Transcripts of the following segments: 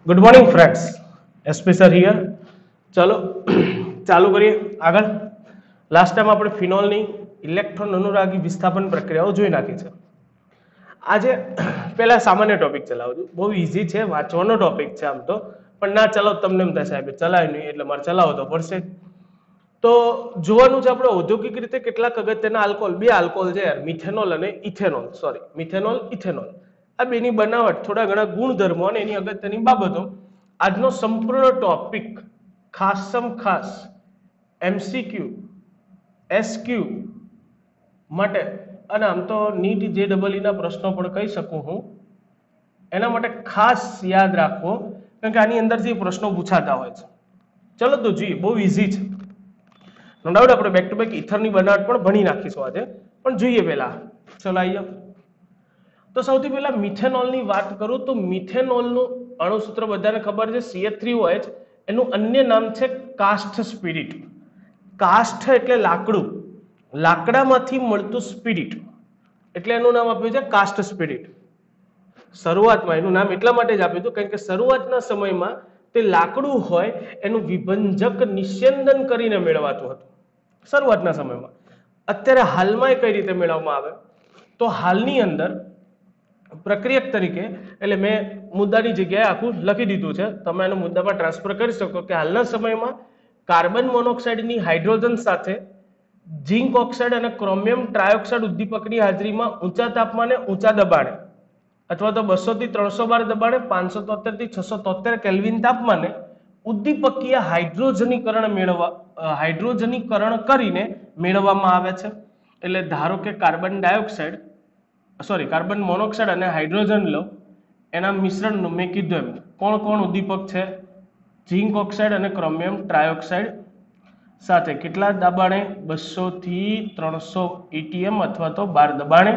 Good morning friends, SP sir here. ચલો ચાલુ કરીએ આગળ. લાસ્ટ ટાઈમ આપણે ફિનોલની ઇલેક્ટ્રોન અનુરાગી વિસ્થાપન પ્રક્રિયાઓ જોઈ નાખી છે. આજે પહેલા સામાન્ય ટોપિક ચલાવજો, બહુ ઇઝી છે, વાંચવાનો ટોપિક છે આમ તો, પણ ના ચલાવો તમને એમ થાય સાહેબ ચલાય નહીં એટલે મારે ચલાવો તો પડશે. તો જોવાનું છે આપણે ઔદ્યોગિક રીતે કેટલાક અગત્યના આલ્કોહોલ, બે આલ્કોહોલ છે યાર, મિથેનોલ અને ઇથેનોલ. સોરી, મિથેનોલ ઇથેનોલ, આ બેની બનાવટ, થોડા ઘણા ગુણધર્મો અને એની અગત્યની બાબતો. આજનો સંપૂર્ણ ટોપિક ખાસ એમસીક્યુ એસક્યુ માટે, અને આમ તો નીટ JEE ના પ્રશ્નો પણ કહી શકું હું, એના માટે ખાસ યાદ રાખવો, કારણ કે આની અંદરથી પ્રશ્નો પૂછાતા હોય છે. ચલો તો જોઈએ, બહુ ઇઝી છે. નો ડાઉટ આપણે બેક ટુ બેક ઇથરની બનાવટ પણ ભણી નાખીશું આજે, પણ જોઈએ પહેલા. ચલો આવી જાઓ. તો સૌથી પહેલા મિથેનોલની વાત કરું તો મિથેનોલનું અણુસૂત્ર બધાને ખબર છે, CH3OH. એનું અન્ય નામ છે કાસ્ટ સ્પિરિટ. કાસ્ટ એટલે લાકડું, લાકડામાંથી મળતું સ્પિરિટ, એટલે એનું નામ આપ્યું છે કાસ્ટ સ્પિરિટ. શરૂઆતમાં એનું નામ એટલા માટે જ આપ્યું હતું કારણ કે શરૂઆતના સમયમાં તે લાકડું હોય એનું વિભંજક નિસ્યંદન કરીને મેળવાતું હતું શરૂઆતના સમયમાં. અત્યારે હાલમાં એ કઈ રીતે મેળવવામાં આવે તો હાલની અંદર પ્રક્રિયક તરીકે, એટલે મેં મુદ્દાની જગ્યાએ આખું લખી દીધું છે, તમે એનો મુદ્દામાં ટ્રાન્સફર કરી શકો કે હાલના સમયમાં કાર્બન મોનોક્સાઇડની હાઇડ્રોજન સાથે ઝિંક ઓક્સાઇડ અને ક્રોમિયમ ટ્રાયોક્સાઇડ ઉદ્દીપકની હાજરીમાં ઊંચા તાપમાને ઊંચા દબાણે અથવા તો 200 થી 300 બાર દબાણે 573 થી 673 કેલ્વિન તાપમાને ઉદ્દીપકીય હાઇડ્રોજનીકરણ કરીને મેળવવામાં આવે છે. એટલે ધારો કે કાર્બન મોનોક્સાઇડ અને હાઇડ્રોજન લો, એના મિશ્રણનું મેં કીધું એમ કોણ કોણ ઉદ્દીપક છે, ઝિંક ઓક્સાઇડ અને ક્રોમિયમ ટ્રાયોક્સાઇડ સાથે કેટલા દબાણે 200 થી 300 ATM અથવા તો 12 દબાણે,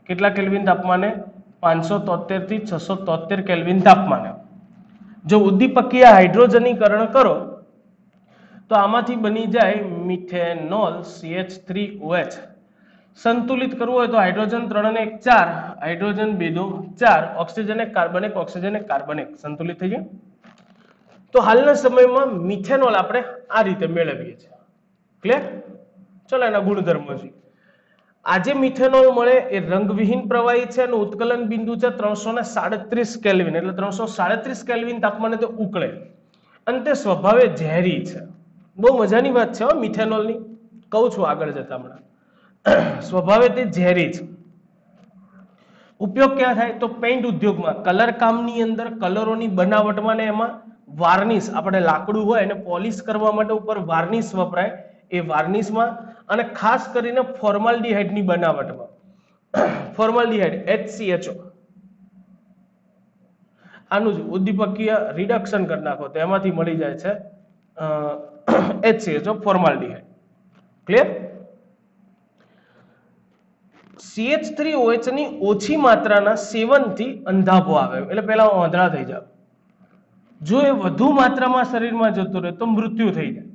કેટલા કેલ્વિન તાપમાને 573 થી 673 કેલ્વિન તાપમાને. જો ઉદ્દીપકીય હાઇડ્રોજનીકરણ કરો તો આમાંથી બની જાય મિથેનોલ CH3OH. સંતુલિત કરવું હોય તો હાઇડ્રોજન 3 અને 1 4, hydrogen 2 2 4, oxygen 1 carbon 1, oxygen 1 carbon 1, સંતુલિત થઈ જાય. તો હાલના સમયમાં મિથેનોલ આપણે આ રીતે મેળવીએ છીએ. ક્લિયર? ચલો એના ગુણધર્મો છે. આજે મિથેનોલ મળે એ રંગવિહીન પ્રવાહી છે અને ઉત્કલન બિંદુ છે 337 કેલ્વિન, એટલે 337 કેલ્વિન તાપમાને તે ઉકળે અને તે સ્વભાવે ઝેરી છે. બહુ મજાની વાત છે મિથેનોલની, કહું છું આગળ જતા હમણાં. સ્વભાવે તે ઝેરી છે. ઉપયોગ ક્યાં થાય તો પેઇન્ટ ઉદ્યોગમાં, કલર કામની અંદર, કલરોની બનાવટમાં ને એમાં વાર્નિશ, આપણે લાકડું હોય એને પોલિશ કરવા માટે ઉપર વાર્નિશ વપરાય, એ વાર્નિશમાં, અને ખાસ કરીને ફોર્માલ્ડિહાઇડની બનાવટમાં. ફોર્માલ્ડિહાઇડ HCHO, આનું જ ઉદ્દીપકીય રિડક્શન કરી નાખો તો એમાંથી મળી જાય છે HCHO, ફોર્માલ્ડિહાઇડ. ક્લિયર? CH3OH ની ઓછી માત્રાના સેવનથી અંધાપો આવે, એટલે પહેલા આંધળા થઈ જાય. જો એ વધુ માત્રામાં શરીરમાં જતો રહે તો મૃત્યુ થઈ જાય.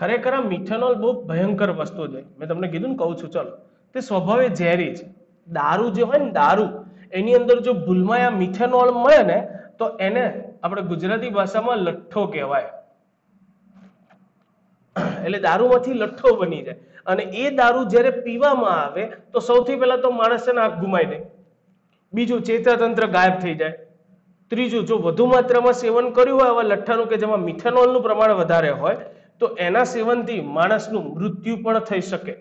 ખરેખર આ મિથેનોલ બહુ ભયંકર વસ્તુ છે, મેં તમને કીધું ને, કહું છું. ચલો, તે સ્વભાવે ઝેરી છે. દારૂ જે હોય ને, દારૂ, એની અંદર જો ભૂલમાં આ મિથેનોલ મળે ને તો એને આપણે ગુજરાતી ભાષામાં લઠ્ઠો કહેવાય. એટલે દારૂમાંથી લઠ્ઠો બની જાય, અને એ દારૂ જ્યારે પીવામાં આવે તો સૌથી પહેલા તો માણસને આંખ ગુમાઈ દે, બીજું ચેતાતંત્ર ગાયબ થઈ જાય, ત્રીજું જો વધુ માત્રામાં સેવન કર્યું હોય આવા લઠ્ઠાનું કે જેમાં મિથેનોલનું પ્રમાણ વધારે હોય તો એના સેવનથી માણસનું મૃત્યુ પણ થઈ શકે.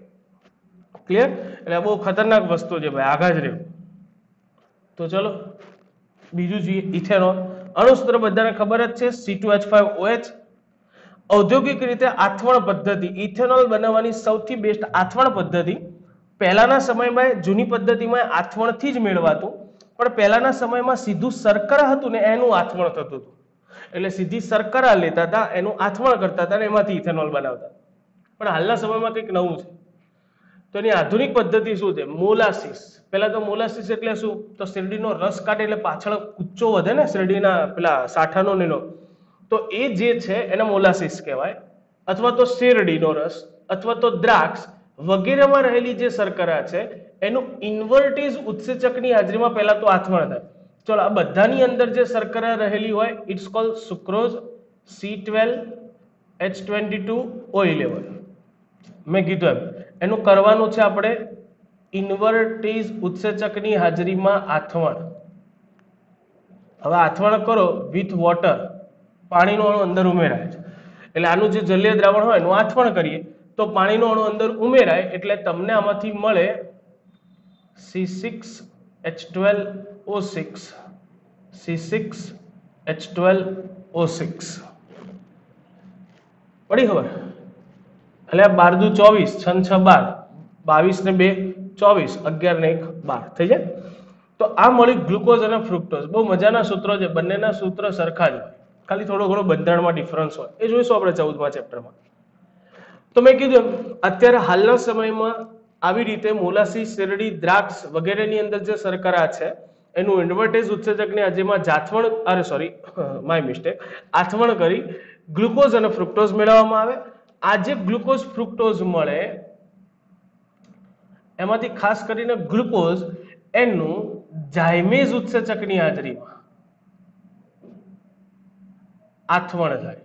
ક્લિયર? એટલે બહુ ખતરનાક વસ્તુ છે ભાઈ, આગળ જ રહ્યું. તો ચલો બીજું જોઈએ, ઇથેનોલ. અણુસૂત્ર બધાને ખબર જ છે, C2H5OH. ઔદ્યોગિક રીતે આથવણ પદ્ધતિ, ઇથેનોલ બનાવવાની સૌથી બેસ્ટ આથવણ પદ્ધતિ. પહેલાના સમયમાં જૂની પદ્ધતિમાં આથવણથી જ મેળવાતું, પણ પહેલાના સમયમાં સીધું શર્કરા હતું ને એનું આથવણ થતું હતું, એટલે સીધી શર્કરા લેતા હતા, એનું આથવણ કરતા હતા અને એમાંથી ઇથેનોલ બનાવતા. પણ હાલના સમયમાં કંઈક નવું છે. તો એની આધુનિક પદ્ધતિ શું છે? મોલાસિસ. પહેલા તો મોલાસિસ એટલે શું? તો શેરડીનો રસ કાઢે એટલે પાછળ કૂચો વધે ને શેરડીના પેલા સાઠાનો નીનો, તો એ જે છે એને મોલાસિસ કહેવાય. અથવા તો શેરડીનો રસ અથવા તો દ્રાક્ષ વગેરેમાં રહેલી જે શર્કરા છે એનું ઇન્વર્ટેજ ઉત્સેચકની હાજરીમાં પહેલા તો આથવણ થાય. ચલો આ બધાની અંદર જે શર્કરા રહેલી હોય ઇટ્સ કોલ્ડ સુક્રોઝ, C12H22O11. મેં કીધું એનું કરવાનું છે આપણે ઇન્વર્ટીઝ ઉત્સેચકની હાજરીમાં આથવણ. હવે આથવણ કરો વિથ વોટર, પાણીનો અણુ અંદર ઉમેરાય છે એટલે આનું જે જલીય દ્રાવણ હોય એનું આથવણ કરીએ તો પાણીનો અણુ અંદર ઉમેરાય એટલે તમને આમાંથી મળે C6H12O6, C6H12O6. પડી ખબર? એટલે 12 દુ 24, 6 6 12, 22 ને 2 24, 11 ને 1 12 થઈ જાય. તો આ મળી ગ્લુકોઝ અને ફ્રુક્ટોઝ. બહુ મજાના સૂત્રો છે, બંનેના સૂત્ર સરખા જ હોય, ખાલી થોડો ઘણો બંધારણમાં ડિફરન્સ હોય, એ જોઈશું આપણે 14મા ચેપ્ટરમાં. તો મેં કીધું અત્યારે હાલના સમયમાં આવી રીતે મોલાસીસ, શેરડી, દ્રાક્ષ વગેરેની અંદર જે શર્કરા છે એનું ઇન્વર્ટેઝ ઉત્સેચકની હાજરીમાં આથવણ કરી ગ્લુકોઝ અને ફ્રુક્ટોઝ મેળવવામાં આવે. આ જે ગ્લુકોઝ ફ્રુક્ટોઝ મળે એમાંથી ખાસ કરીને ગ્લુકોઝ એનું ઝાયમેઝ ઉત્સેચકની હાજરીમાં આથવણ થાય.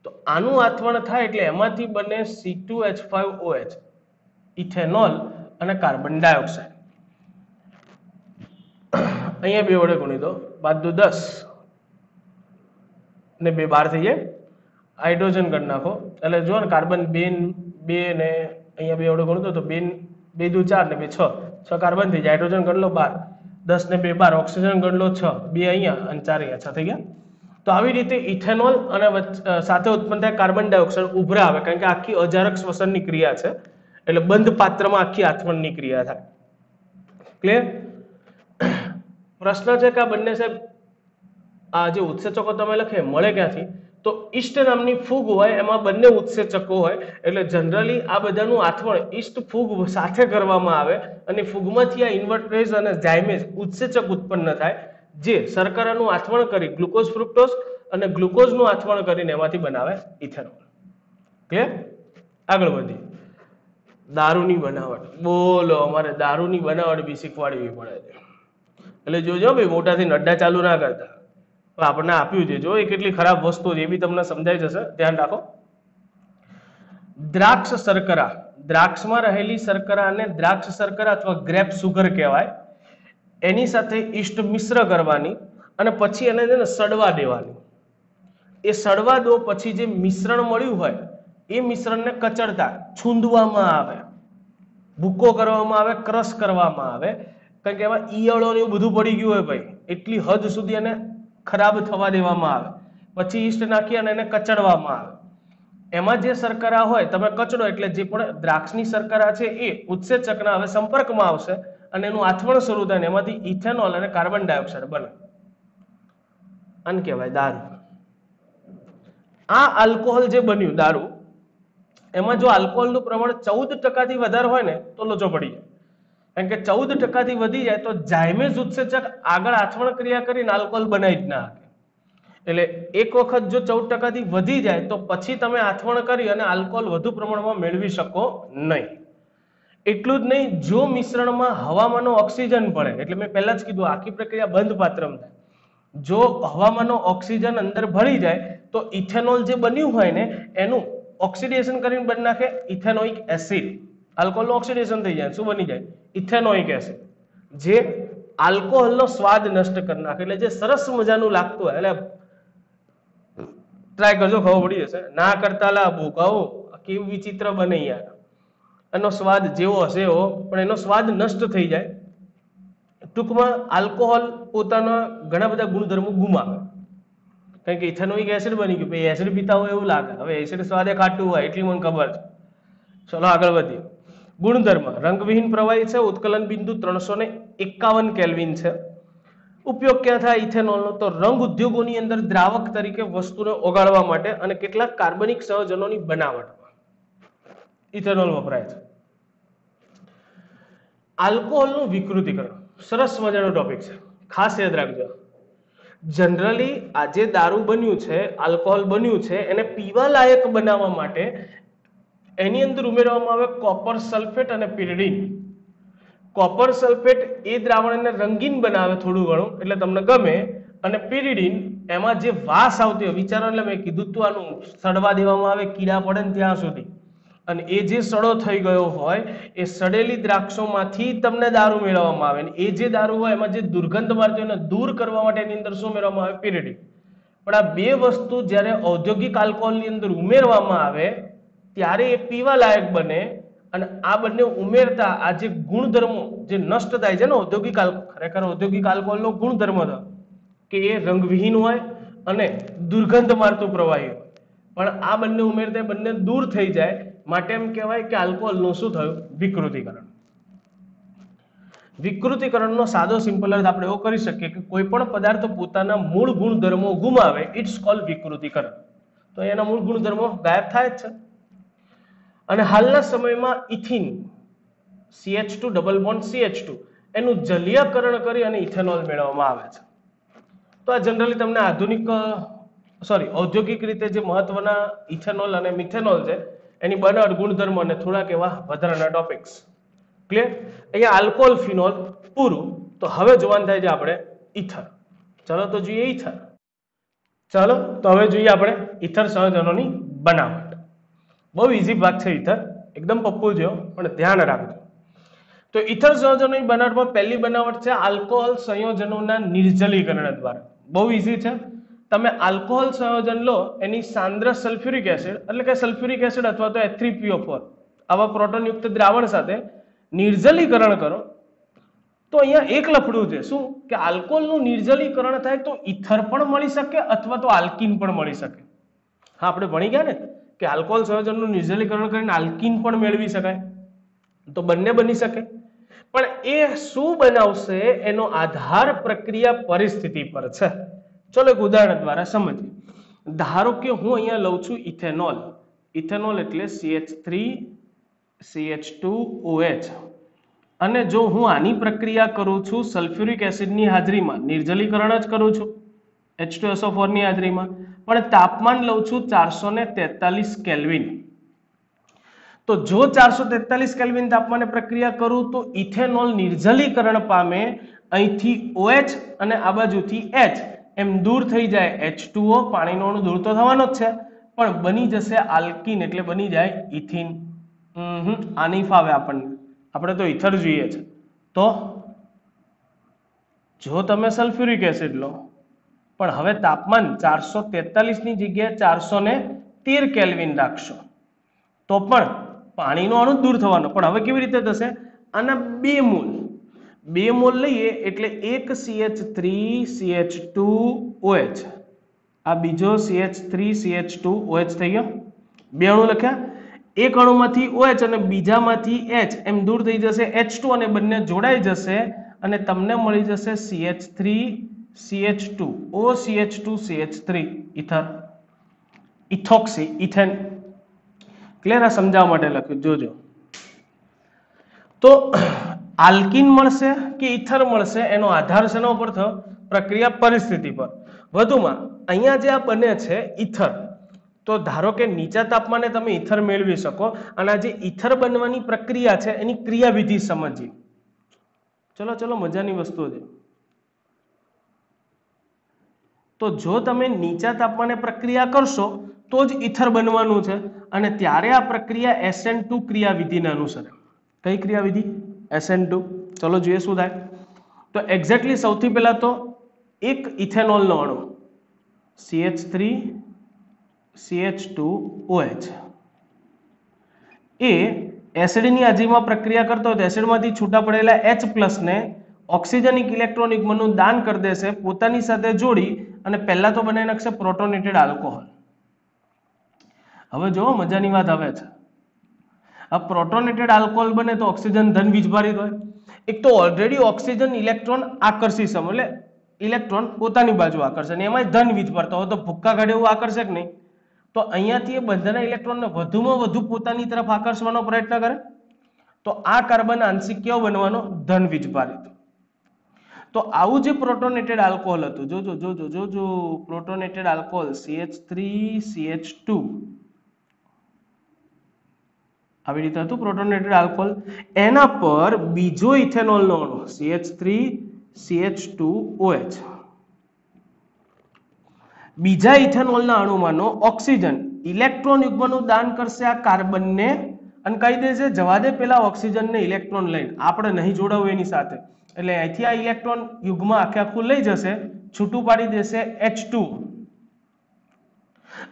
તો આનું આથવણ થાય એટલે એમાંથી બને C2H5OH, ઇથેનોલ અને કાર્બન ડાયોક્સાઇડ. અહીંયા 2 વડે ગુણી દો, 5 દુ 10 ને 2 12 થઈ જાય. હાઇડ્રોજન કરી નાખો એટલે જો ને કાર્બન 2 ને અહીંયા 2 વડે ગુણી દો તો 2 દુ 4 ને 2 6, 6 કાર્બન થઈ જાય. હાઇડ્રોજન ગણ લો 12, 10 ને 2 12, ઓક્સિજન ગણ લો 6, 2 અહીંયા અને 4 અહીંયા, 6 થઈ ગયા. તો આવી રીતે ઇથેનોલ અને સાથે ઉત્પન્ન થાય કાર્બન ડાયોક્સાઇડ ઉભરા આવે, કારણ કે આખી અજારક શ્વસનની ક્રિયા છે એટલે બંધ પાત્રમાં આખી આથવણની ક્રિયા થાય. ક્લિયર? પ્રશ્ન છે કે આ બંને સાહેબ આ જે ઉત્સેચકો તમે લખે મળે ક્યાંથી? તો ઈસ્ટ નામની ફૂગ હોય એમાં બંને ઉત્સેચકો હોય એટલે જનરલી આ બધાનું આથવણ ઈસ્ટ ફૂગ સાથે કરવામાં આવે અને ફૂગમાંથી આ ઇન્વર્ટેઝ અને ઝાયમેઝ ઉત્સેચક ઉત્પન્ન થાય જે શર્કરાનું આથવણ કરી ગ્લુકોઝ ફ્રુક્ટોઝ અને ગ્લુકોઝનું આથવણ કરીને એમાંથી બનાવે ઇથેનોલ. ક્લિયર? આગળ વધીએ. દારૂની બનાવટ. બોલો, અમારે દારૂની બનાવટ બી શીખવાડવી પડે છે એટલે જોજો ભાઈ, મોટાથી અડ્ડા ચાલુ ના કરતા. આપણને આપ્યું છે જો એ કેટલી ખરાબ વસ્તુ છે એ બી તમને સમજાઈ જશે, ધ્યાન રાખો. દ્રાક્ષ શર્કરા, દ્રાક્ષમાં રહેલી શર્કરાને દ્રાક્ષ શર્કરા અથવા ગ્રેપ સુગર કહેવાય. એની સાથે ઈસ્ટ મિશ્ર કરવાની અને પછી એને છે ને સડવા દેવાની. એ સડવા દો પછી જે મિશ્રણ મળ્યું હોય એ મિશ્રણને કચડતા છૂંદવામાં આવે, ભૂકો કરવામાં આવે, ક્રશ કરવામાં આવે, કારણ કે એમાં ઈયળો ને એવું બધું પડી ગયું હોય ભાઈ, એટલી હદ સુધી એને ખરાબ થવા દેવામાં આવે. પછી ઈસ્ટ નાખી અને એને કચડવામાં આવે. એમાં જે શર્કરા હોય તમે કચડો એટલે જે પણ દ્રાક્ષની શર્કરા છે એ ઉત્સેચકના હવે સંપર્કમાં આવશે અને એનું આથવણ શરૂ થાય, એમાંથી ઇથેનોલ અને કાર્બન ડાયોક્સાઇડ બને. આને કહેવાય દારૂ. આ આલ્કોહોલ જે બન્યું દારૂ, એમાં જો આલ્કોહોલનું પ્રમાણ 14% થી વધારે હોય ને તો લોચો પડી જાય, કારણ કે 14% થી વધી જાય તો ઝાયમેઝ ઉત્સેચક આગળ આથવણ ક્રિયા કરીને આલ્કોહોલ બનાવી જ ના શકે. એટલે એક વખત જો 14% થી વધી જાય તો પછી તમે આથવણ કરી અને આલ્કોહોલ વધુ પ્રમાણમાં મેળવી શકો નહીં. એટલું જ નહીં, જો મિશ્રણમાં હવામાંનો ઓક્સિજન પડે, એટલે મેં પહેલા જ કીધું આખી પ્રક્રિયા બંધ પાત્રમાં થાય. જો હવામાંનો ઓક્સિજન અંદર ભળી જાય તો ઇથેનોલ જે બન્યું હોય ને એનું ઓક્સિડેશન કરીને બની નાખે ઇથેનોઇક એસિડ. આલ્કોહોલનું ઓક્સિડેશન થઈ જાય, શું બની જાય? ઇથેનોઇક એસિડ, જે આલ્કોહોલનો સ્વાદ નષ્ટ કરી નાખે. એટલે જે સરસ મજાનું લાગતું હોય, એટલે ટ્રાય કરજો, ખબર પડી જશે. ના કરતા લાભો કહો કેવું વિચિત્ર બને યાર, એનો સ્વાદ જેવો હશે એવો, પણ એનો સ્વાદ નષ્ટ થઈ જાય. ટૂંકમાં આલ્કોહોલ પોતાના ઘણા બધા ગુણધર્મો ગુમાવે, કારણ કે ઇથેનોઇક એસિડ બની ગયું, પછી એસિડ પીતા હોય એવું લાગે. હવે એસિડ સ્વાદે ખાટું હોય એટલી મને ખબર છે. ચલો આગળ વધીએ. ગુણધર્મ રંગવિહીન પ્રવાહી છે, ઉત્કલન બિંદુ 351 કેલ્વિન છે. ઉપયોગ ક્યાં થાય ઇથેનોલનો? તો રંગ ઉદ્યોગોની અંદર દ્રાવક તરીકે વસ્તુને ઓગાળવા માટે અને કેટલાક કાર્બનિક સંયોજનોની બનાવટમાં ઇથેનોલ વપરાય છે. આલ્કોહોલનું વિકૃતિકરણ સરસ મજાનો ટોપિક છે, ખાસ યાદ રાખજો. જનરલી આ જે દારૂ બન્યું છે, આલ્કોહોલ બન્યું છે, એને પીવા લાયક બનાવવા માટે એની અંદર ઉમેરવામાં આવે કોપર સલ્ફેટ અને પિરિડીન. કોપર સલ્ફેટ એ દ્રાવણને રંગીન બનાવે થોડું ઘણું એટલે તમને ગમે, અને પિરિડીન એમાં જે વાસ આવતી હોય, વિચારો એટલે મેં કીધું તું આનું સડવા દેવામાં આવે કીડા પડે ને ત્યાં સુધી, અને એ જે સડો થઈ ગયો હોય એ સડેલી દ્રાક્ષોમાંથી તમને દારૂ મેળવવામાં આવે, એ જે દારૂ હોય એમાં જે દુર્ગંધ મારતી હોય એને દૂર કરવા માટે એની અંદર શું મેળવવામાં આવે? પિરિડીન. પણ આ બે વસ્તુ જ્યારે ઔદ્યોગિક આલ્કોહોલની અંદર ઉમેરવામાં આવે ત્યારે એ પીવા લાયક બને, અને આ બંને ઉમેરતા આ જે ગુણધર્મો જે નષ્ટ થાય છે ને ઔદ્યોગિક ખરેખર ઔદ્યોગિક આલ્કોહોલનો ગુણધર્મ હતો કે એ રંગવિહીન હોય અને દુર્ગંધ મારતું પ્રવાહી હોય, પણ આ બંને ઉમેરતા બંને દૂર થઈ જાય માટે એમ કહેવાય કે આલ્કોહોલનું શું થયું? વિકૃતિકરણ. વિકૃતિકરણનો સાદો સિમ્પલ અર્થ આપણે એવો કરી શકીએ કે કોઈ પણ પદાર્થ પોતાના મૂળ ગુણધર્મો ગુમાવે, ઇટ્સ કોલ્ડ વિકૃતિકરણ. તો એના મૂળ ગુણધર્મો ગાયબ થાય જ છે. અને હાલના સમયમાં ethene CH2 double bond CH2 એનું જલીયકરણ કરી અને ઇથેનોલ મેળવવામાં આવે છે. તો આ જનરલી તમને આધુનિક ઔદ્યોગિક રીતે જે મહત્વના ઇથેનોલ અને મિથેનોલ છે એની બનાવટ, ગુણધર્મો અને થોડાક એવા વધારાના ટોપિક્સ. ક્લિયર? અહીંયા આલ્કોહોલ, ફિનોલ પૂરું. તો હવે જોવાનું થાય છે આપણે ઇથર. ચલો તો જોઈએ ઇથર. ચાલો તો હવે જોઈએ આપણે ઇથર સંયોજનોની બનાવટ. બહુ ઈઝી ભાગ છે ઇથર, એકદમ પપ્પુ જેવો, પણ ધ્યાન રાખજો. તો ઇથર સંયોજનોની બનાવટમાં પહેલી બનાવટ છે આલ્કોહોલ સંયોજનોના નિર્જલીકરણ દ્વારા. બહુ ઈઝી છે. તમે આલ્કોહોલ સંયોજન લો, એની સાંદ્ર સલ્ફ્યુરિક એસિડ એટલે કે સલ્ફ્યુરિક એસિડ અથવા તો H3PO4 આવા પ્રોટોનયુક્ત દ્રાવણ સાથે નિર્જલીકરણ કરો તો અહીંયા એક લફડું છે. શું કે આલ્કોહોલનું નિર્જલીકરણ થાય તો ઇથર પણ મળી શકે અથવા તો આલ્કીન પણ મળી શકે. હા, આપણે ભણી ગયા ને કે આલ્કોહોલ સંયોજનનું નિર્જલીકરણ કરીને આલ્કીન પણ મેળવી શકાય, તો બંને બની શકે. પણ એ શું બનાવશે એનો આધાર પ્રક્રિયા પરિસ્થિતિ પર છે. ચલો એક ઉદાહરણ દ્વારા સમજીએ. ધારો કે હું અહીંયા લઉં છું ઇથેનોલ. ઇથેનોલ એટલે CH3CH2OH, અને જો હું આની પ્રક્રિયા કરું છું સલ્ફ્યુરિક એસિડની હાજરીમાં, નિર્જલીકરણ જ કરું છું H2SO4 ની હાજરીમાં, પણ તાપમાન લઉં છું 443 કેલ્વિન. તો જો 443 કેલ્વિન તાપમાને પ્રક્રિયા કરું તો ઇથેનોલ નિર્જલીકરણ પામે, અહીંથી OH અને આ બાજુથી H એમ દૂર થઈ જાય H2O, પાણીનો અણુ દૂર તો થવાનો જ છે, પણ બની જશે આલ્કીન એટલે બની જાય ઇથિન. આ નહીં ફાવે આપણને, આપણે તો ઇથર જોઈએ છે. તો જો તમે સલ્ફ્યુરિક એસિડ લો પણ હવે તાપમાન 443 ની જગ્યાએ 413 કેલ્વિન રાખશો તો પણ પાણીનો અણુ દૂર થવાનો, પણ હવે કેવી રીતે થશે? આના 2 મોલ લઈએ એટલે એક CH3CH2OH, આ બીજો CH3CH2OH થઈ ગયો. 2 અણુ લખ્યા, એક અણુમાંથી OH અને બીજામાંથી H એમ દૂર થઈ જશે H2 અને બંને જોડાઈ જશે અને તમને મળી જશે CH3CH2 OCH2CH3 ether, ethoxy, ethane. Clear? આ સમજાવવા માટે લખ્યું, જોજો. તો આલ્કીન મળશે કે ઇથર મળશે એનો આધાર શેના ઉપર થયો? પ્રક્રિયા પરિસ્થિતિ પર. વધુમાં અહીંયા જે આ બને છે ઇથર, તો ધારો કે નીચા તાપમાને તમે ઇથર મેળવી શકો, અને આ જે ઇથર બનવાની પ્રક્રિયા છે એની ક્રિયાવિધિ સમજીએ. ચલો મજાની વસ્તુ છે. તો જો તમે નીચા તાપમાને પ્રક્રિયા કરશો તો જ ઇથર બનવાનું છે, અને ત્યારે આ પ્રક્રિયા SN2 ક્રિયાવિધિને અનુસરે. કઈ ક્રિયાવિધિ? SN2. ચલો જોઈએ શું થાય. તો એક્ઝેક્ટલી સૌથી પહેલા તો એક ઇથેનોલનો અણુ CH3CH2OH એ એસિડની હાજરીમાં પ્રક્રિયા કરતો હોય તો એસિડમાંથી છૂટા પડેલા H+ ને ઓક્સિજનિક ઇલેક્ટ્રોનિક મનનું દાન કરી દેશે, પોતાની સાથે જોડી અને પહેલા તો બનાવી નાખશે પ્રોટોનેટેડ આલ્કોહોલ. હવે જો મજાની વાત આવે છે. આ પ્રોટોનેટેડ આલ્કોહોલ બને તો ઓક્સિજન ધન વીજભારિત હોય. એક તો ઓલરેડી ઓક્સિજન ઇલેક્ટ્રોન આકર્ષી સમ, એટલે ઇલેક્ટ્રોન પોતાની બાજુ આકર્ષે, અને એમાં ધન વીજભારતા હોય તો ભૂક્કા કાઢે એવું આકર્ષે કે નહીં? તો અહીંયાથી એ બધાના ઇલેક્ટ્રોનને વધુમાં વધુ પોતાની તરફ આકર્ષવાનો પ્રયત્ન કરે. તો આ કાર્બન આંશિક કેવો બનવાનો? ધન વીજભારિત. તો આવું જે પ્રોટોનેટેડ આલ્કોહોલ હતું, જોજો પ્રોટોનેટેડ આલ્કોહોલ CH3CH2 આવી રીતે હતું પ્રોટોનેટેડ આલ્કોહોલ. એના પર બીજો ઇથેનોલનો અણુ CH3CH2OH, બીજા ઇથેનોલના અણુમાંનો ઓક્સિજન ઇલેક્ટ્રોન યુગ્મનું દાન કરશે આ કાર્બનને અને કહી દેશે જવા દે પેલા ઓક્સિજનને ઇલેક્ટ્રોન લઈને, આપણે નહીં જોડાવું એની સાથે. એટલે અહીંથી આ ઇલેક્ટ્રોન યુગ્મ આખે આખું લઈ જશે, છૂટું પાડી દેશે H2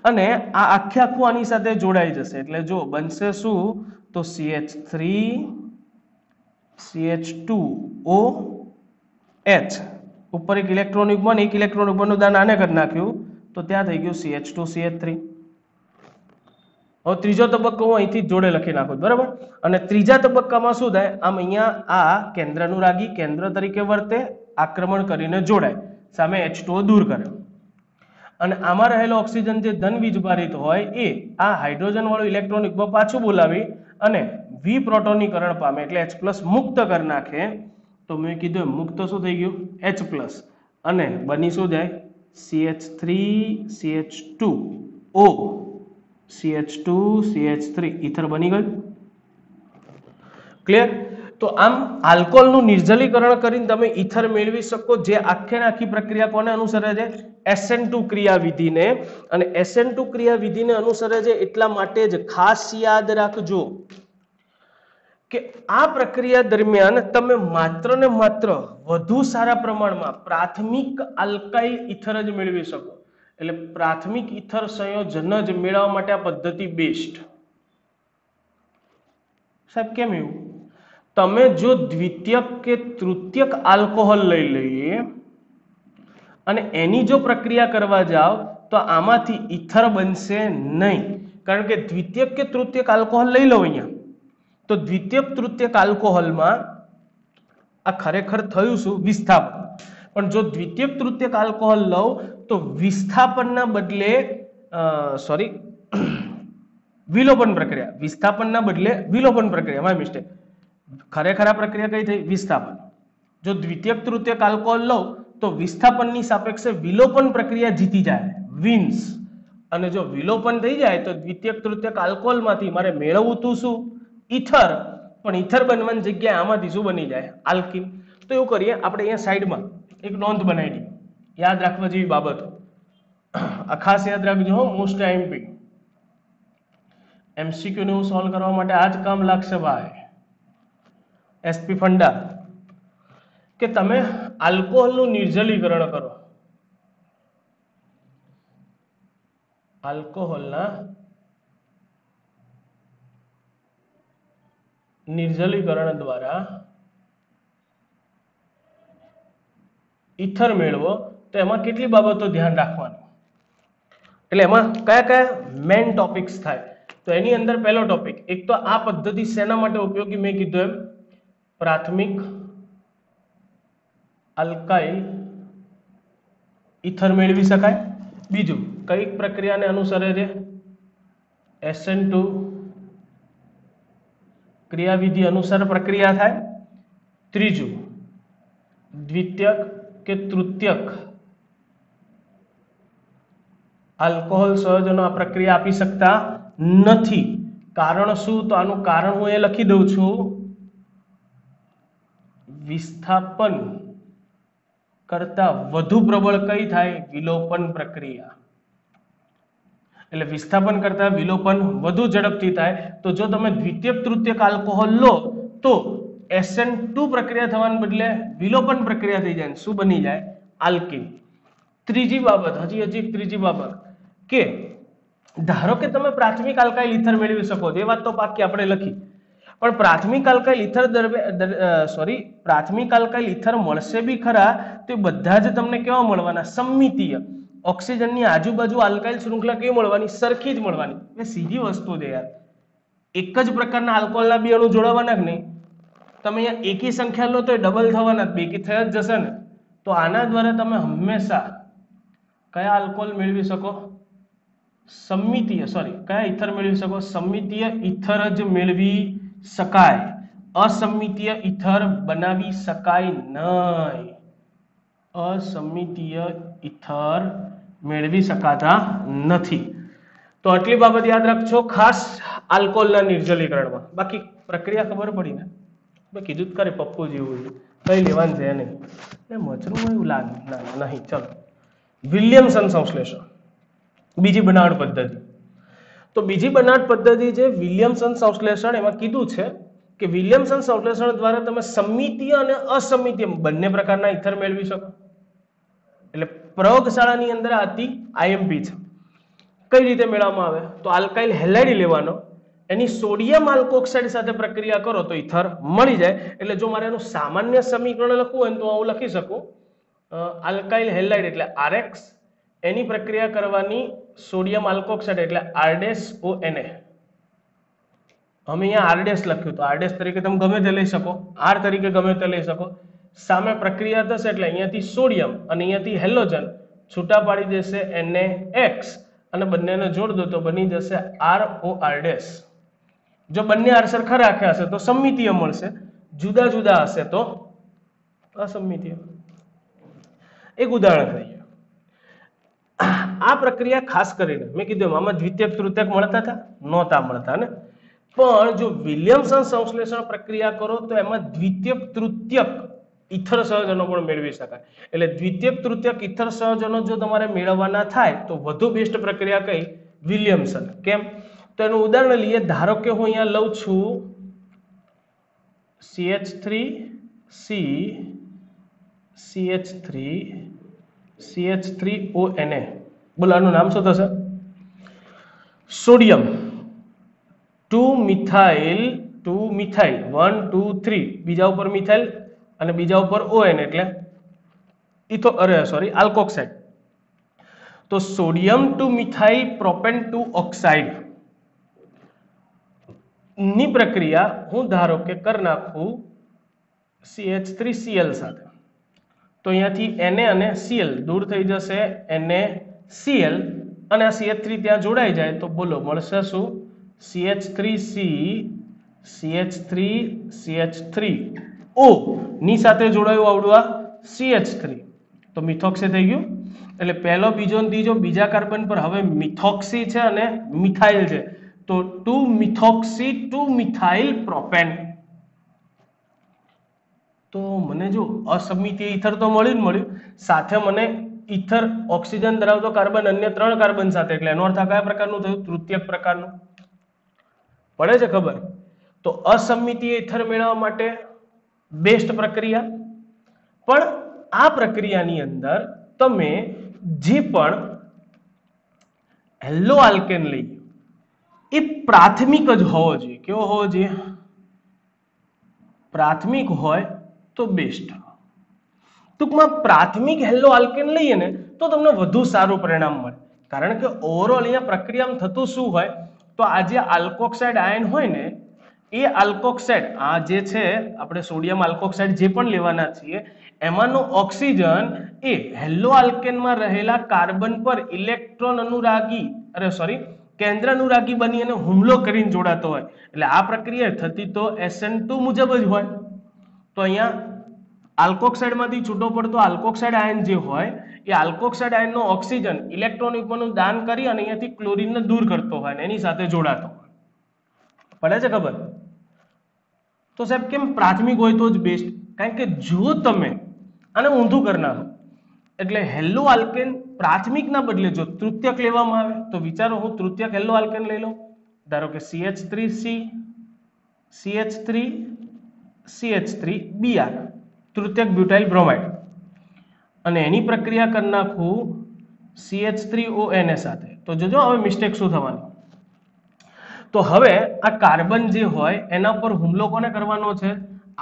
અને આ આખે આખું આની સાથે જોડાઈ જશે. એટલે જો બનશે શું તો CH3CH2OH, ઉપર એક ઇલેક્ટ્રોન યુગ્મ એક ઇલેક્ટ્રોન યુગ્મનું દાન આને કરી નાખ્યું તો ત્યાં થઈ ગયું CH2CH3. હવે ત્રીજો તબક્કો હું અહીંથી જોડે લખી નાખું, બરાબર. અને ત્રીજા તબક્કામાં શું થાય, આમ અહીંયા આ કેન્દ્રાનુરાગી કેન્દ્ર તરીકે વર્તે, આક્રમણ કરીને જોડાય, સામે H2O દૂર કરે અને આમાં રહેલો ઓક્સિજન જે ધન વીજભારિત હોય એ આ હાઇડ્રોજન વાળું ઇલેક્ટ્રોન યુગ્મ પાછું બોલાવી અને વિપ્રોટોનીકરણ પામે એટલે H+ મુક્ત કરી નાખે. તો મેં કીધું મુક્ત શું થઈ ગયું H+ અને બની શું જાય CH3CH2O, CH2CH3 ઇથર બની ગયું. ક્લિયર? તો આમ આલ્કોહોલનું નિર્જલીકરણ કરીને તમે ઇથર મેળવી શકો, જે આખે આખી પ્રક્રિયા કોને અનુસરે છે SN2 ક્રિયાવિધિને. અને SN2 ક્રિયાવિધિને અનુસરે છે એટલા માટે જ ખાસ યાદ રાખજો કે આ પ્રક્રિયા દરમિયાન તમે માત્ર ને માત્ર વધુ સારા પ્રમાણમાં પ્રાથમિક આલ્કાઇલ ઇથર જ મેળવી શકો. એટલે પ્રાથમિક ઇથર સંયોજન જ મેળવવા માટે આ પદ્ધતિ બેસ્ટ. સાહેબ કેમ એવું? તમે જો દ્વિતીયક કે તૃતીયક આલ્કોહોલ લઈ લઈએ અને એની જો પ્રક્રિયા કરવા જાઓ તો આમાંથી ઇથર બનશે નહીં. કારણ કે દ્વિતીયક કે તૃતીયક આલ્કોહોલ લઈ લો અહીંયા તો દ્વિતીયક તૃતીયક આલ્કોહોલમાં આ ખરેખર થયું શું વિસ્થાપન. પણ જો દ્વિતીયક તૃતીયક આલ્કોહોલ લઉં તો વિસ્થાપનના બદલે વિલોપન પ્રક્રિયા, વિસ્થાપનના બદલે વિલોપન પ્રક્રિયા, માય મિસ્ટેક. ખરેખર આ પ્રક્રિયા કઈ થઈ વિસ્થાપન. જો દ્વિતીયક તૃતીયક આલ્કોહોલ લઉં તો વિસ્થાપનની સાપેક્ષે વિલોપન પ્રક્રિયા જીતી જાય, વિન્સ. અને જો વિલોપન થઈ જાય તો દ્વિતીયક તૃતીયક આલ્કોહોલમાંથી મારે મેળવવું તું શું ઇથર, પણ ઇથર બનવાની જગ્યાએ આમાંથી શું બની જાય આલ્કીન. તો એવું કરીએ આપણે અહીંયા સાઈડમાં એક નોંધ બનાવી દઈએ, યાદ રાખવા જેવી બાબતો ખાસ યાદ રાખજો હો. મોસ્ટ આઈએમપી MCQ ને સોલ્વ કરવા માટે આ જ કામ લાગશે ભાઈ. SP ફંડા કે તમે આલ્કોહોલનું નિર્જલીકરણ કરો, આલ્કોહોલના નિર્જલીકરણ દ્વારા ઇથર મેળવો તો એમાં કેટલી બાબતો ધ્યાન રાખવાની. એટલે એમાં કયા કયા મેઇન ટોપિક્સ થાય તો એની અંદર પહેલો ટોપિક એક તો આ પદ્ધતિ શેના માટે ઉપયોગી મેં કીધું એમ પ્રાથમિક આલ્કાઇલ ઇથર મેળવી શકાય. બીજું કઈ પ્રક્રિયાને અનુસરે છે SN2 ક્રિયાવિધિ અનુસાર પ્રક્રિયા થાય. ત્રીજું દ્વિતીયક કે તૃતીયક આલ્કોહોલ સંયોજનો આ પ્રક્રિયા આપી શકતા નથી. કારણ શું? તો આનું કારણ હું એ લખી દઉં છું, વિસ્થાપન કરતા વધુ પ્રબળ કઈ થાય વિલોપન પ્રક્રિયા. એટલે વિસ્થાપન કરતા વિલોપન વધુ ઝડપથી થાય. તો જો તમે દ્વિતીયક તૃતીયક આલ્કોહોલ લો તો SN2 પ્રક્રિયા થવાને બદલે વિલોપન પ્રક્રિયા થઈ જાય, શું બની જાય આલ્કીન. ત્રીજી બાબત, હજી ત્રીજી બાબત કે ધારો કે તમે પ્રાથમિક આલ્કાઇલ ઇથર મેળવી શકો, એ વાત તો પાકી આપણે લખી, પણ પ્રાથમિક આલ્કાઇલ ઇથર પ્રાથમિક આલ્કાઇલ ઇથર મળશે બી ખરા તો એ બધા જ તમને કેવા મળવાના સમમિતીય. ઓક્સિજનની આજુબાજુ આલ્કાઇલ શૃંખલા કેવી મળવાની સરખી જ મળવાની. એ સીધી વસ્તુ છે યાર. એક જ પ્રકારના આલ્કોહોલના બે અણુ જોડાવાના કે નહીં, તમે અહીંયા એકી સંખ્યા લો તો એ ડબલ થવાના, બેકી થઈ જ જશે ને. તો આના દ્વારા તમે હંમેશા કયા આલ્કોહોલ મેળવી શકો સમમિતીય કયા ઇથર મેળવી શકો સમમિતીય ઇથર જ મેળવી શકાય. અસમિતીય ઇથર બનાવી શકાય નહીં. અસમિતીય ઇથર મેળવી શકાતા નથી. તો આટલી બાબત યાદ રાખજો. ખાસ આલ્કોહોલના નિર્જલીકરણમાં. બાકી પ્રક્રિયા ખબર પડી ને? મેં કીધું જ કરે પપ્પુ જેવું કઈ લેવાનું છે નહીં. એ મચરું એવું લાગે ના નહીં. ચલો, વિલિયમસન સંશ્લેષણ બીજી બનાવટ પદ્ધતિ. તો બીજી બનાવટ પદ્ધતિ છે વિલિયમસન સંશ્લેષણ. એમાં કીધું છે કે વિલિયમસન સંશ્લેષણ દ્વારા તમે સમિતીય અને અસમિતીય બંને પ્રકારના ઇથર મેળવી શકો. એટલે પ્રયોગશાળાની અંદર આતી આઈએમપી છે. કઈ રીતે મેળવવામાં આવે? તો આલ્કાઇલ હેલાઇડ લેવાનો, એની સોડિયમ આલ્કોક્સાઇડ સાથે પ્રક્રિયા કરો તો ઇથર મળી જાય. એટલે જો મારે એનું સામાન્ય સમીકરણ લખવું હોય તો હું લખી શકું આલ્કાઇલ હેલાઇડ એટલે RX, એની પ્રક્રિયા કરવાની સોડિયમ આલ્કોક્સાઇડ એટલે RDSONA. અમે અહીંયા RDS લખ્યું તો RDS તરીકે તમે ગમે તે લઈ શકો, R તરીકે ગમે તે લઈ શકો. સામે પ્રક્રિયા થશે એટલે અહીંયાથી સોડિયમ અને અહીંયાથી હેલોજન છૂટા પાડી દેશે NaX અને બંનેને જોડ દો તો બની જશે ROR'. જો બંને આર સરખા રાખ્યા હશે તો સમમિતીય મળશે, જુદા જુદા હશે તો અસમિતીય. એક ઉદાહરણ લઈએ. આ પ્રક્રિયા ખાસ કરીને મેં કીધું આમાં દ્વિતીયક તૃતીયક મળતા હતા? નહોતા મળતા ને. પણ જો વિલિયમસન સંશ્લેષણ પ્રક્રિયા કરો તો એમાં દ્વિતીયક તૃતીયક ઇથર સંયોજનો પણ મેળવી શકાય. એટલે દ્વિતીયક તૃતીયક ઇથર સંયોજનો જો તમારે મેળવવાના થાય તો વધુ બેસ્ટ પ્રક્રિયા કઈ? વિલિયમસન. કેમ? તો એનું ઉદાહરણ લઈએ. ધારો કે હું અહીંયા લઉં છું CH3C CH3ONA. બોલો આનું નામ શું થશે? સોડિયમ 2 મિથાઇલ 1 2 3, બીજા ઉપર મિથાઇલ અને બીજા ઉપર ON એટલે આલ્કોક્સાઇડ. તો સોડિયમ 2 મિથાઇલ પ્રોપેન 2 ઓક્સાઇડ ની પ્રક્રિયા હું ધારો કે કરી નાખું CH3Cl સાથે. તો અહીંયાથી Na અને Cl દૂર થઈ જશે, NaCl અને આ CH3 ત્યાં જોડાઈ જાય તો બોલો મળશે શું? CH3C CH3O ની સાથે જોડાયું આવડું આ CH3 તો મિથોક્સી થઈ ગયું. એટલે પહેલો બીજો અને ત્રીજો બીજા કાર્બન પર હવે મિથોક્સી છે અને મિથાઇલ છે તો 2-મિથોક્સી 2-મિથાઇલ પ્રોપેન. તો મને જો અસમિતીય ઇથર તો મળ્યું સાથે મને ઇથર ઓક્સિજન ધરાવતો કાર્બન અન્ય 3 કાર્બન સાથે, એટલે એનો અર્થ આ કયા પ્રકારનું થયું? તૃતીયક પ્રકારનું. પડે છે ખબર? તો અસમિતીય ઇથર મેળવવા માટે બેસ્ટ પ્રક્રિયા. પણ આ પ્રક્રિયાની અંદર તમે જે પણ હેલો આલ્કેન લઈ એ પ્રાથમિક જ હોવો જોઈએ. કેવો હોવો જોઈએ? પ્રાથમિક હોય તો બેસ્ટ. ટૂંકમાં પ્રાથમિક હેલો આલ્કેન લઈએ ને તો તમને વધુ સારું પરિણામ મળે. કારણ કે ઓવરઓલ અહીંયા પ્રક્રિયામાં થતું શું હોય? તો આ જે આલ્કોક્સાઇડ આયન હોય ને એ આલ્કોક્સાઇડ આ જે છે આપણે સોડિયમ આલ્કોક્સાઇડ જે પણ લેવાના છીએ એમાંનો ઓક્સિજન એ હેલો આલ્કેનમાં રહેલા કાર્બન પર ઇલેક્ટ્રોન અનુરાગી કેન્દ્ર અનુરાગી બની અને હુમલો કરીને જોડાતો હોય. એટલે આ પ્રક્રિયા થતી તો SN2 મુજબ જ હોય. તો અહીંયા આલ્કોક્સાઇડમાંથી છૂટો પડતો આલ્કોક્સાઇડ આયન જે હોય એ આલ્કોક્સાઇડ આયનનો ઓક્સિજન ઇલેક્ટ્રોન યુગ્મનું દાન કરી અને અહીંયાથી ક્લોરીનને દૂર કરતો હોય અને એની સાથે જોડાતો હોય. પડે છે ખબર? તો સાહેબ કેમ પ્રાથમિક હોય તો જ બેસ્ટ? કારણ કે જો તમે આને ઊંધું કરી નાખો એટલે હેલો આલ્કેન પ્રાથમિકના બદલે જો તૃતીયક લેવામાં આવે તો વિચારો હું તૃતીયક હેલો આલ્કેન લઈ લઉં. ધારો કે CH3C CH3Br તૃતીયક બ્યુટાઇલ બ્રોમાઇડ અને એની પ્રક્રિયા કરી નાખું CH3ONA સાથે. તો જોજો હવે મિસ્ટેક શું થવાની. તો હવે આ કાર્બન જે હોય એના પર હુમલો કોને કરવાનો છે?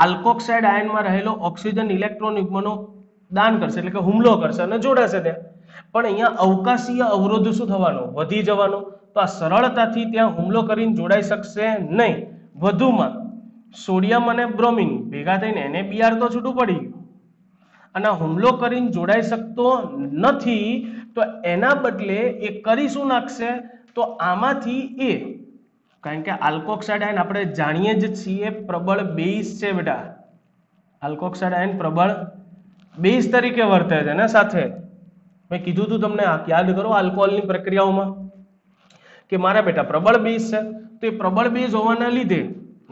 આલ્કોક્સાઇડ આયનમાં રહેલો ઓક્સિજન ઇલેક્ટ્રોન યુગ્મનો દાન કરશે એટલે કે હુમલો કરશે અને જોડાશે ત્યાં. પણ અહીંયા અવકાશીય અવરોધ શું થવાનો? વધી જવાનો. તો આ સરળતાથી ત્યાં હુમલો કરીને જોડાઈ શકશે નહીં. વધુમાં સોડિયમ અને બ્રોમિન ભેગા થઈને NaBr તો છૂટું પડી ગયું અને હુમલો કરીને જોડાઈ શકતો નથી. તો એના બદલે એ કરી શું નાખશે? તો આમાંથી એ કારણ કે આલ્કોક્સાઇડ આયન આપણે જાણીએ જ છીએ પ્રબળ બેઝ છે બેટા. આલ્કોક્સાઇડ આયન પ્રબળ બેઝ તરીકે વર્તે છે ને સાથે મેં કીધું હતું તમને યાદ કરો આલ્કોહોલની પ્રક્રિયાઓમાં કે મારા બેટા પ્રબળ બેઝ છે, તો એ પ્રબળ બેઝ હોવાના લીધે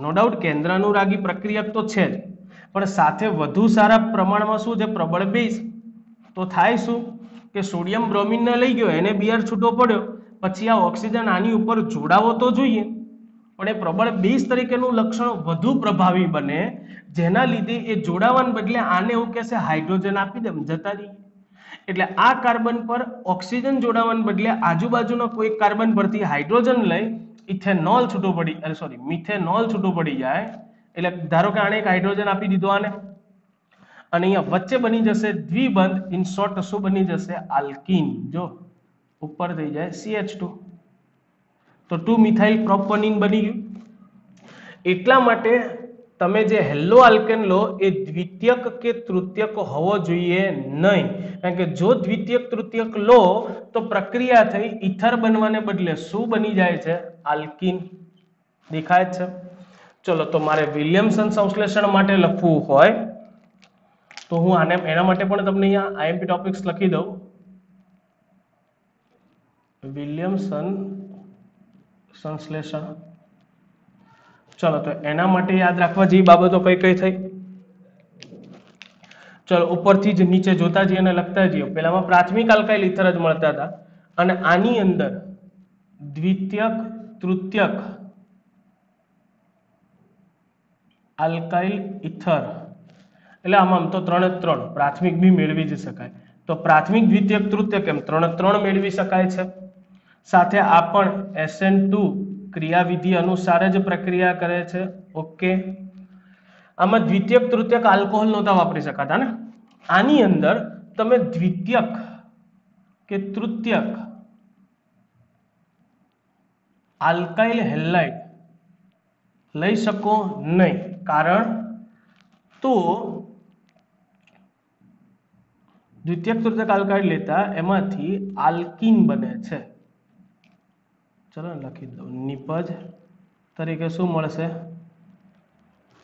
નો ડાઉટ કેન્દ્રાનુરાગી પ્રક્રિયક તો છે જ, પણ સાથે વધુ સારા પ્રમાણમાં શું છે પ્રબળ બેઝ, તો થાય શું કે સોડિયમ બ્રોમિનને લઈ ગયો, એને બીઆર છૂટો પડ્યો, પછી આ ઓક્સિજન આની ઉપર જોડાવો તો જોઈએ, પણ એ પ્રબળ બેઝ તરીકેનું લક્ષણ વધુ પ્રભાવી બને, જેના લીધે એ જોડાવાને બદલે આને એવું કહેશે હાઇડ્રોજન આપી દે જતા રહીએ. એટલે આ કાર્બન પર ઓક્સિજન જોડાવાને બદલે આજુબાજુના કોઈ કાર્બન પરથી હાઇડ્રોજન લઈ ઇથેનોલ છૂટો પડી સોરી મિથેનોલ છૂટો પડી જાય. એટલે ધારો કે આને એક હાઇડ્રોજન આપી દીધો આને, અને અહીંયા વચ્ચે બની જશે દ્વિબંધ, ઇન શોર્ટ શું બની જશે આલ્કીન. જો ઉપર થઈ જાય CH2, તો 2 મિથાઇલ પ્રોપોનિન બની ગયું. એટલા માટે તમે જે હેલો આલ્કેન લો એ દ્વિતીયક કે તૃતીયક હોવો જોઈએ નહીં, કારણ કે જો દ્વિતીયક તૃતીયક લો તો પ્રક્રિયા થઈ ઇથર બનવાને બદલે શું બની જાય છે આલ્કીન. દેખાય છે? ચલો, તો મારે વિલિયમસન સંશ્લેષણ માટે લખવું હોય તો હું આને એના માટે પણ તમને અહીંયા IMP ટોપિક્સ લખી દઉં. વિલિયમસન સંશ્લેષણ, ચલો તો એના માટે યાદ રાખવા જેવી બાબતો કઈ કઈ થઈ? ચલો ઉપરથી જ નીચે જોતા જઈએ અને લખતા જઈએ. પહેલામાં પ્રાથમિક આલ્કાઇલ ઇથર જ મળતા હતા, અને આની અંદર દ્વિતીયક તૃતીયક આલ્કાઇલ ઇથર, એટલે આમાં તો 3 જ 3 પ્રાથમિક બી મેળવી જ શકાય, તો પ્રાથમિક દ્વિતીયક તૃતીયક એમ 3 જ 3 મેળવી શકાય છે. સાથે આ પણ SN2 ક્રિયાવિધિ અનુસાર જ પ્રક્રિયા કરે છે. ઓકે, આમાં દ્વિતીયક તૃતીયક આલ્કોહોલ નહોતા વાપરી શકાતા ને, આની અંદર તમે દ્વિતીયક કે તૃતીયક આલ્કાઇલ હેલાઇડ લઈ શકો નહીં, કારણ તો દ્વિતીયક તૃતીયક આલ્કાઇલ લેતા એમાંથી આલ્કીન બને છે. ચલો લખી દઉં, નિપજ તરીકે શું મળશે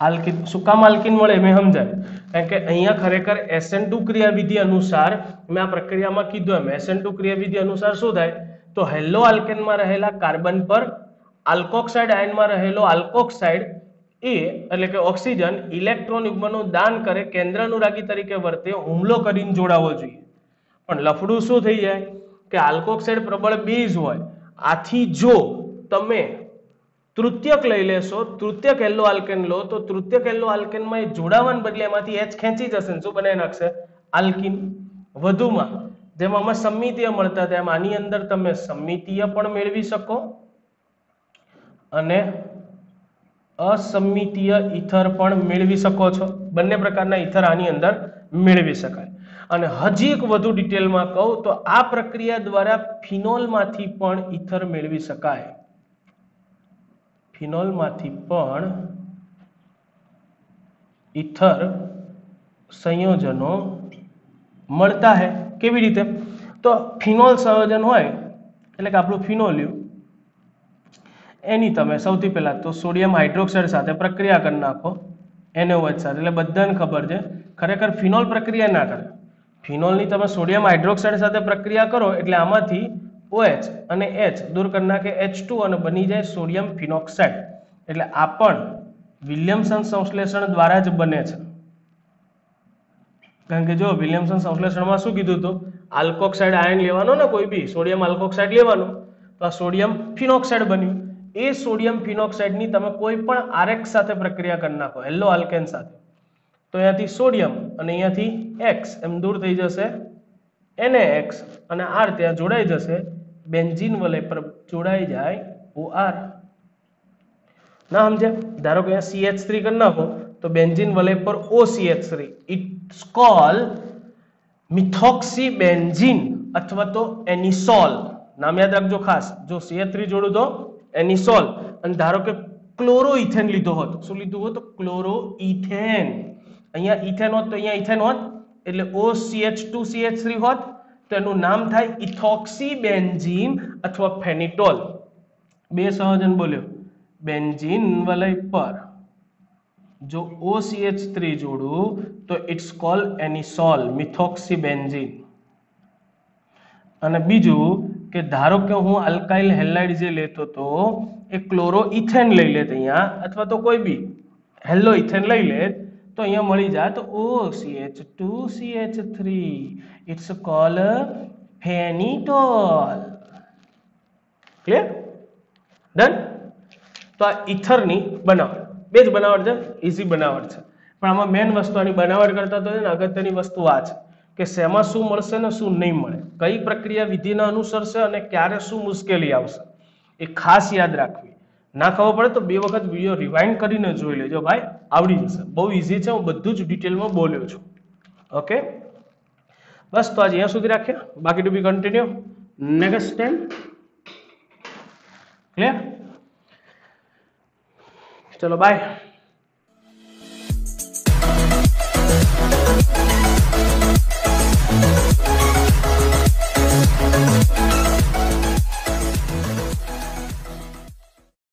આલ્કીન. શું કામ આલ્કીન મળે મેં સમજાય, કારણ કે અહીંયા ખરેખર SN2 ક્રિયાવિધિ અનુસાર મેં આ પ્રક્રિયામાં કીધું એમ SN2 ક્રિયાવિધિ અનુસાર શું થાય, તો હેલો આલ્કેનમાં રહેલા કાર્બન પર આલ્કોક્સાઇડ આયનમાં રહેલો આલ્કોક્સાઇડ એ એટલે કે ઓક્સિજન ઇલેક્ટ્રોન યુગ્મનું દાન કરે, કેન્દ્રાનુરાગી તરીકે વર્તે, હુમલો કરીને જોડાવો જોઈએ. પણ લફડું શું થઈ જાય કે આલ્કોક્સાઇડ પ્રબળ બેઝ હોય, આથી જો તમે તૃતીયક લઈ લેશો, તૃતીયક હેલો આલ્કેન લો, તો તૃતીયક હેલો આલ્કેનમાં એ જોડાવાને બદલે એમાંથી H ખેંચી જશે, શું બનાવી નાખશે આલ્કીન. વધુમાં જેમ આમાં સમમિતીય મળતા હતા એમ આની અંદર તમે સમમિતીય પણ મેળવી શકો અને અસમિતીય ઇથર પણ મેળવી શકો છો. બંને પ્રકારના ઇથર આની અંદર મેળવી શકાય. અને હજી એક વધુ ડિટેલમાં કહું તો આ પ્રક્રિયા દ્વારા ફિનોલમાંથી પણ ઇથર મેળવી શકાય. ફિનોલમાંથી પણ ઇથર સંયોજનો મળતા है. કેવી રીતે? તો ફિનોલ સંયોજન હોય એટલે કે આપણું ફિનોલિયમ, એની તમે સૌથી પહેલા તો સોડિયમ હાઇડ્રોક્સાઇડ સાથે પ્રક્રિયા કરી નાખો NaOH સાથે. એટલે બધાને ખબર છે ખરેખર ફિનોલ પ્રક્રિયા ના કરે, ફિનોલની તમે સોડિયમ હાઇડ્રોક્સાઇડ સાથે પ્રક્રિયા કરો એટલે આમાંથી OH અને H દૂર કરી નાખે H2 અને બની જાય સોડિયમ ફિનોક્સાઇડ. એટલે આ પણ વિલિયમસન સંશ્લેષણ દ્વારા જ બને છે. કારણ કે જો વિલિયમસન સંશ્લેષણમાં શું કીધું હતું, આલ્કોક્સાઇડ આયન લેવાનો ને કોઈ બી સોડિયમ આલ્કોક્સાઇડ લેવાનું, તો આ સોડિયમ ફિનોક્સાઇડ બન્યું. એ સોડિયમ ફિનોક્સાઇડની તમે કોઈ પણ RX સાથે પ્રક્રિયા કરી નાખો હેલો આલ્કેન સાથે, તો અહીંયાથી સોડિયમ અને અહીંયાથી X એમ દૂર થઈ જશે NaX અને R ત્યાં જોડાઈ જશે, બેન્ઝીન વલય પર જોડાઈ જાય OR. ના સમજે? ધારો કે અહીંયા CH3 કરી નાખો તો બેન્ઝીન વલય પર OCH3, ઇટ્સ કોલ મિથોક્સીબેન્ઝીન અથવા તો એનિસોલ. નામ યાદ રાખજો ખાસ, જો CH3 જોડું તો એનિસોલ. અને ધારો કે ક્લોરોઇથેન લીધો હોત, શું લીધું હોત? ક્લોરોઇથેન. અહીંયા ઇથેન હોત તો અહીંયા ઇથેન હોત, એટલે OCH2CH3 હોત, તો એનું નામ થાય ઇથોક્સીબેન્ઝીન અથવા ફેનિટોલ. બે સંયોજન બોલ્યો, બેન્ઝીન વલય પર જો OCH3 જોડું તો ઇટ્સ કોલ એનિસોલ, મિથોક્સીબેન્ઝીન. અને બીજું કે ધારો કે હું અલ્કાઇલ હેલાઇડ જે લેતો તો એ ક્લોરોઇથેન લઈ લેત અહીંયા, અથવા તો કોઈ બી હેલોઇથેન લઈ લેત, તો અહીંયા મળી જાત OCH2CH3, it's called phenetole. Clear? Done? તો આ ઇથરની બનાવટ, બે જ બનાવટ છે, ઇઝી બનાવટ છે, પણ આમાં મેન વસ્તુ આની બનાવટ કરતા તો અગત્યની વસ્તુ આ છે કે શેમાં શું મળશે ને શું નહીં મળે, કઈ પ્રક્રિયા વિધિને અનુસરશે અને ક્યારે શું મુશ્કેલી આવશે, એ ખાસ યાદ રાખવી. ના ખબર પડે તો 2 વખત વિડીયો રિવાઇન્ડ કરીને જોઈ લેજો ભાઈ, આવડી જશે. બહુ ઇઝી છે, હું બધું જ ડિટેલમાં બોલ્યો છું. ઓકે, બસ તો આજે અહીંયા સુધી રાખીએ, બાકી ટુ બી કન્ટિન્યુ નેક્સ્ટ ટાઈમ. ક્લિયર? ચલો બાય.